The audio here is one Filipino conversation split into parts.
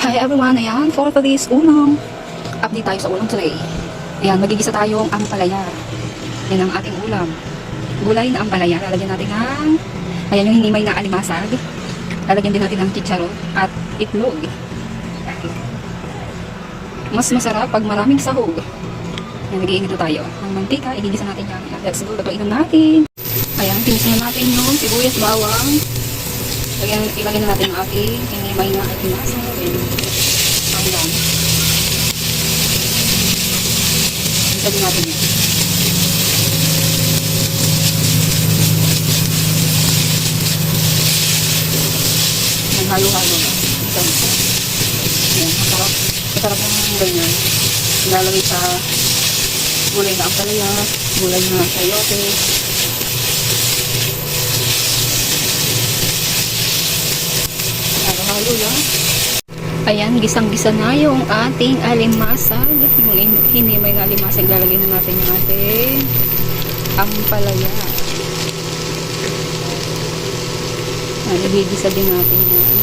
Hi everyone, ayan, for today's ulam. Update tayo sa ulam today. Ayan, magigisa tayong ampalaya. Yan ang ating ulam. Gulay na ampalaya. Lalagyan natin ng, ayan yung hinimay na alimasag. Lalagyan din natin ng chicharon at itlog. Mas masarap pag maraming sahog. Ayan, nag-iinito tayo. Ang mantika, igigisa natin yan. Let's go, lutuin na natin. Ayan, pinsin na natin yung sibuyas, bawang. Ilagyan na natin ang ating hinimay na alimasag. Ayan. Ilagyan natin yan. Halo-halo na. Ayan, masarap ng ganyan. Ilalagay sa gulay na ampalaya, gulay na sayote. Halo-halo lang. Ayan, gisang-gisa na yung ating alimasag. Yung hinimay na alimasag, lalagay na natin yung ating ampalaya. Nagigisa din natin yan.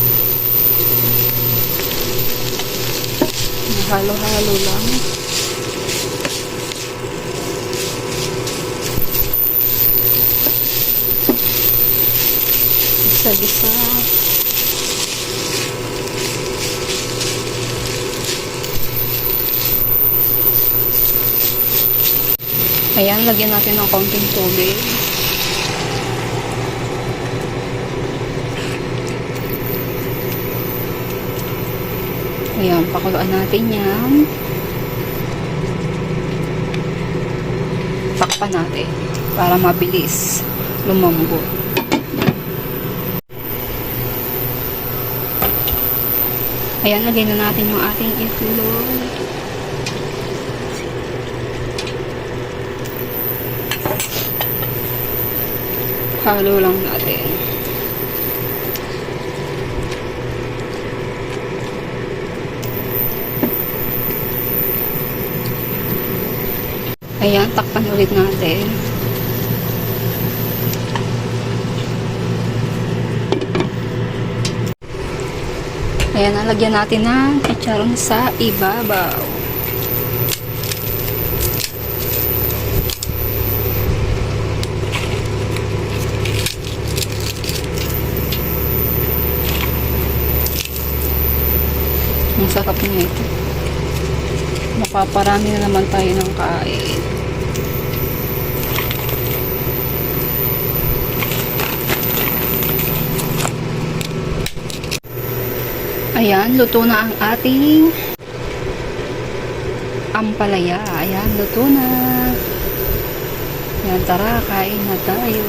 Halo-halo lang. Gisa-gisa. Ayan, lagyan natin ng konting tubig. Ayan, pakuluan natin yan. Takpan natin para mabilis lumambot. Ayan, lagyan na natin yung ating itlog. Halo lang natin. Ayan, takpan ulit natin. Ayan, nalagyan natin ng chicharon sa ibabaw. Ang sarap niya ito. Mapaparami na naman tayo ng kain. Ayan, luto na ang ating ampalaya. Ayan, luto na. Ayan, tara, kain na tayo.